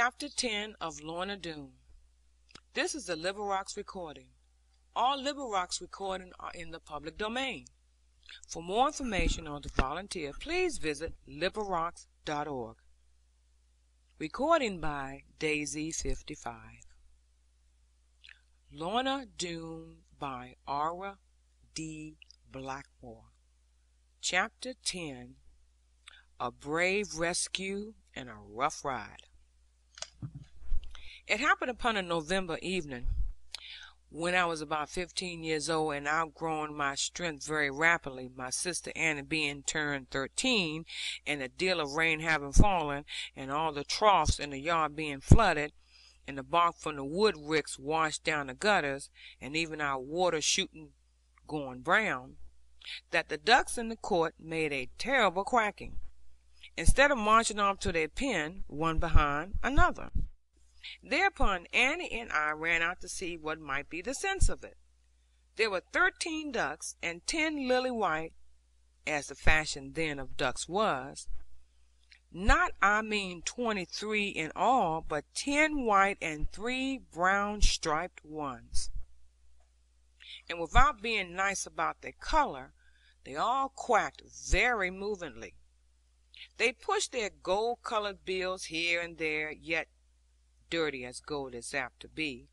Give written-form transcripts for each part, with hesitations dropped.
Chapter 10 of Lorna Doone. This is the Liberal Rocks recording. All Liberal Rocks recordings are in the public domain. For more information or to volunteer, please visit LiberalRocks.org. Recording by Daisy 55. Lorna Doone by Aura D. Blackmore. Chapter 10. A Brave Rescue and a Rough Ride. It happened upon a November evening, when I was about 15 years old and outgrowing my strength very rapidly, my sister Annie being turned 13, and a deal of rain having fallen, and all the troughs in the yard being flooded, and the bark from the wood ricks washed down the gutters, and even our water shooting going brown, that the ducks in the court made a terrible quacking, instead of marching off to their pen, one behind another. Thereupon Annie and I ran out to see what might be the sense of it. There were 13 ducks, and 10 lily white, as the fashion then of ducks was. Not, I mean, 23 in all, but 10 white and 3 brown striped ones. And without being nice about their color, they all quacked very movingly. They pushed their gold-colored bills here and there, yet dirty as gold is apt to be,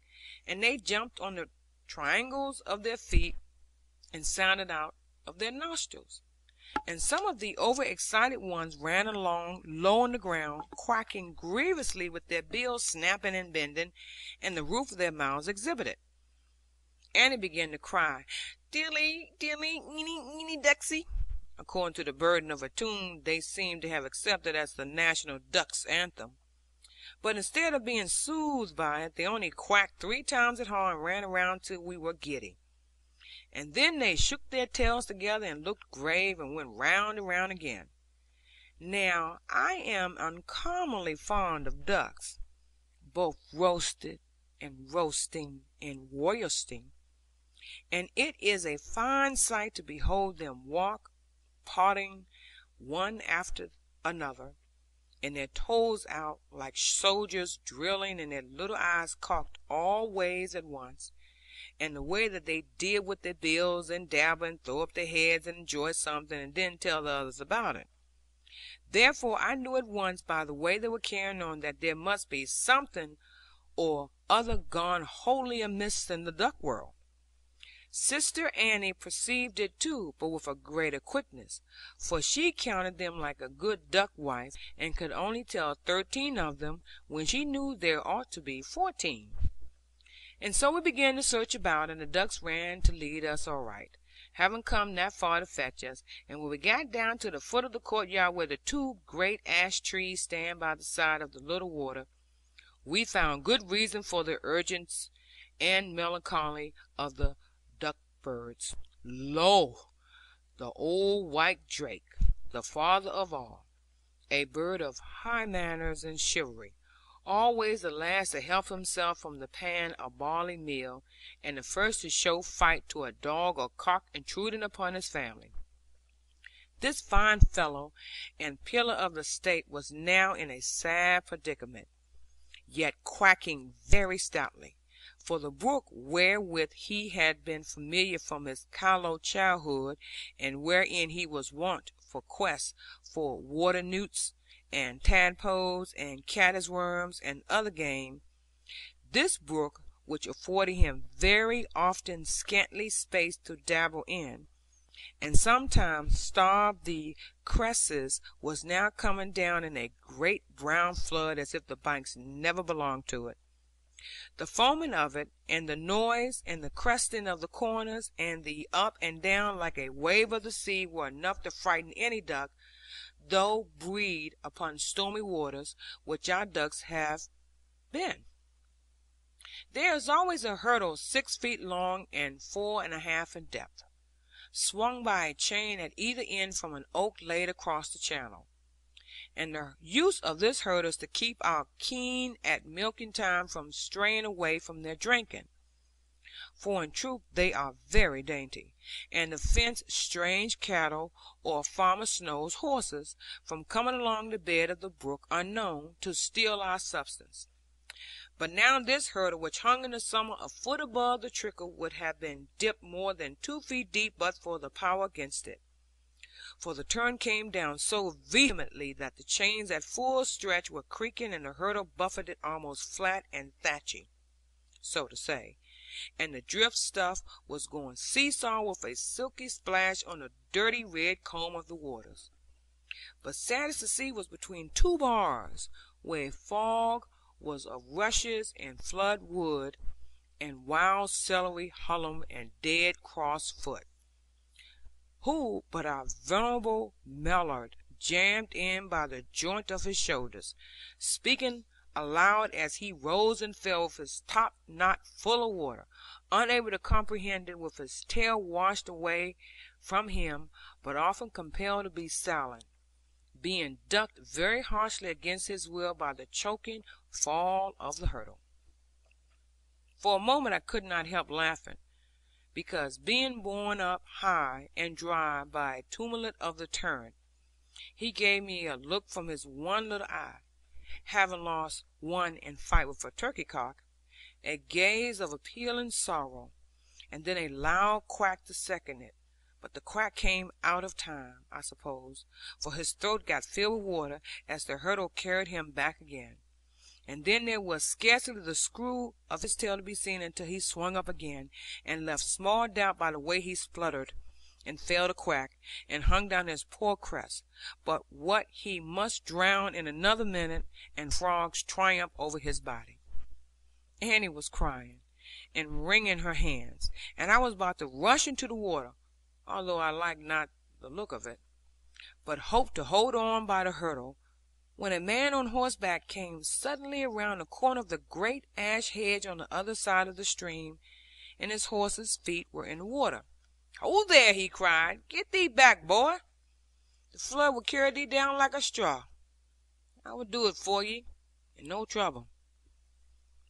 and they jumped on the triangles of their feet, and sounded out of their nostrils. And some of the overexcited ones ran along low on the ground, quacking grievously with their bills snapping and bending, and the roof of their mouths exhibited. Annie began to cry, "Dilly, dilly, eeny, eeny, ducksy," according to the burden of a tune they seemed to have accepted as the national duck's anthem. But instead of being soothed by it, they only quacked 3 times as hard and ran around till we were giddy. And then they shook their tails together and looked grave and went round and round again. Now I am uncommonly fond of ducks, both roasted and roasting and roasting, and it is a fine sight to behold them walk, parting one after another, and their toes out like soldiers drilling, and their little eyes cocked all ways at once, and the way that they did with their bills, and dabble and throw up their heads and enjoy something, and then tell the others about it. Therefore I knew at once by the way they were carrying on that there must be something or other gone wholly amiss in the duck world. Sister Annie perceived it too, but with a greater quickness, for she counted them like a good duck wife, and could only tell 13 of them, when she knew there ought to be 14. And so we began to search about, and the ducks ran to lead us all right, having come that far to fetch us. And when we got down to the foot of the courtyard, where the 2 great ash trees stand by the side of the little water, we found good reason for the urgence and melancholy of the duck birds. Lo, the old white drake, the father of all, a bird of high manners and chivalry, always the last to help himself from the pan of barley meal, and the first to show fight to a dog or cock intruding upon his family. This fine fellow and pillar of the state was now in a sad predicament, yet quacking very stoutly. For the brook wherewith he had been familiar from his callow childhood, and wherein he was wont for quests for water newts, and tadpoles, and caddis worms, and other game, this brook, which afforded him very often scantly space to dabble in, and sometimes starve the cresses, was now coming down in a great brown flood, as if the banks never belonged to it. The foaming of it, and the noise, and the cresting of the corners, and the up and down like a wave of the sea, were enough to frighten any duck, though breed upon stormy waters, which our ducks have been. There is always a hurdle 6 feet long and 4½ in depth, swung by a chain at either end from an oak laid across the channel. And the use of this hurdle is to keep our kine at milking time from straying away from their drinking. for in truth they are very dainty, and to fence strange cattle or Farmer Snow's horses from coming along the bed of the brook unknown, to steal our substance. But now this hurdle, which hung in the summer a foot above the trickle, would have been dipped more than 2 feet deep but for the power against it. For the turn came down so vehemently that the chains at full stretch were creaking, and the hurdle buffeted almost flat and thatchy, so to say, and the drift stuff was going seesaw with a silky splash on the dirty red comb of the waters. But saddest to see was between two bars, where a fog was of rushes and flood wood, and wild celery, hullum, and dead cross foot. Who but our venerable Mallard, jammed in by the joint of his shoulders, speaking aloud as he rose and fell with his top knot full of water, unable to comprehend it, with his tail washed away from him, but often compelled to be silent, being ducked very harshly against his will by the choking fall of the hurdle. For a moment I could not help laughing, because being borne up high and dry by a tumult of the torrent, he gave me a look from his one little eye, having lost one in fight with a turkey-cock, a gaze of appealing sorrow, and then a loud quack to second it. But the quack came out of time, I suppose, for his throat got filled with water as the hurdle carried him back again. And then there was scarcely the screw of his tail to be seen until he swung up again, and left small doubt by the way he spluttered, and fell to quack, and hung down his poor crest, but what he must drown in another minute, and frogs triumph over his body. Annie was crying, and wringing her hands, and I was about to rush into the water, although I liked not the look of it, but hoped to hold on by the hurdle, when a man on horseback came suddenly around the corner of the great ash hedge on the other side of the stream, and his horse's feet were in the water. "Hold there!" he cried. "Get thee back, boy. The flood will carry thee down like a straw. I will do it for ye, and no trouble."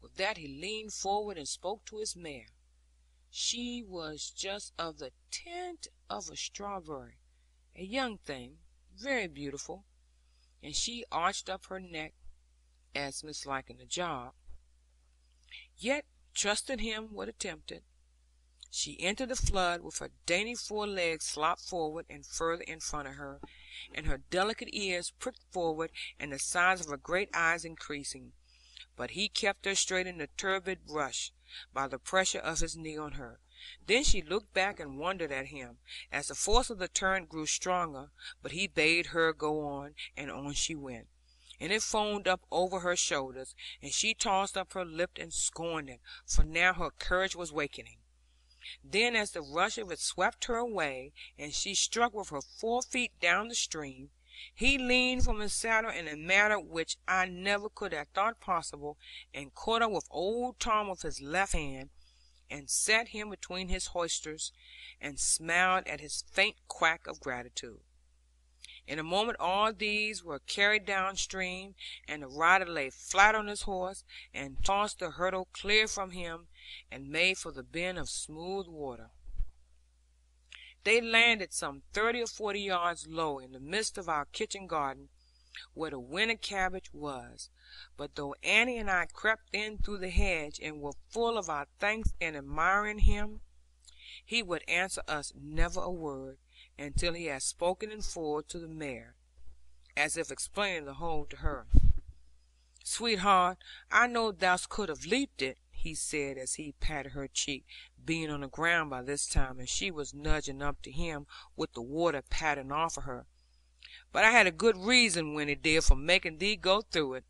With that he leaned forward and spoke to his mare. She was just of the tint of a strawberry, a young thing, very beautiful, and she arched up her neck, as misliking the job, yet trusting him would attempt it. She entered the flood, with her dainty forelegs slopped forward and further in front of her, and her delicate ears pricked forward, and the size of her great eyes increasing. But he kept her straight in the turbid rush, by the pressure of his knee on her. Then she looked back and wondered at him, as the force of the torrent grew stronger, but he bade her go on, and on she went, and it foamed up over her shoulders, and she tossed up her lip and scorned it, for now her courage was wakening. Then as the rush of it swept her away, and she struck with her 4 feet down the stream, he leaned from his saddle in a manner which I never could have thought possible, and caught her with old Tom with his left hand, and set him between his holsters, and smiled at his faint quack of gratitude. In a moment all these were carried down stream, and the rider lay flat on his horse, and tossed the hurdle clear from him, and made for the bend of smooth water. They landed some 30 or 40 yards low, in the midst of our kitchen garden, where the winter cabbage was. But though Annie and I crept in through the hedge, and were full of our thanks and admiring him, he would answer us never a word, until he had spoken in full to the mare, as if explaining the whole to her. "Sweetheart, I know thou could have leaped it," he said, as he patted her cheek, being on the ground by this time, and she was nudging up to him, with the water pattering off of her. "But I had a good reason, Winnie dear, for making thee go through it."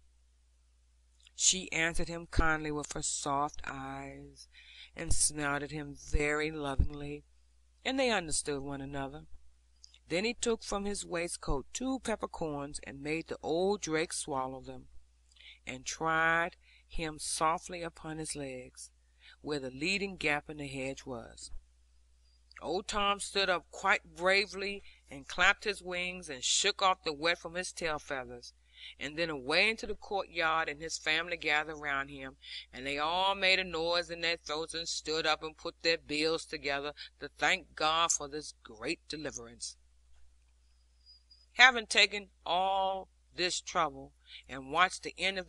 She answered him kindly with her soft eyes, and smiled at him very lovingly, and they understood one another. Then he took from his waistcoat 2 peppercorns, and made the old drake swallow them, and tried him softly upon his legs, where the leading gap in the hedge was. Old Tom stood up quite bravely, and clapped his wings, and shook off the wet from his tail feathers, and then away into the courtyard, and his family gathered round him, and they all made a noise in their throats, and stood up and put their bills together, to thank God for this great deliverance. Having taken all this trouble, and watched the end of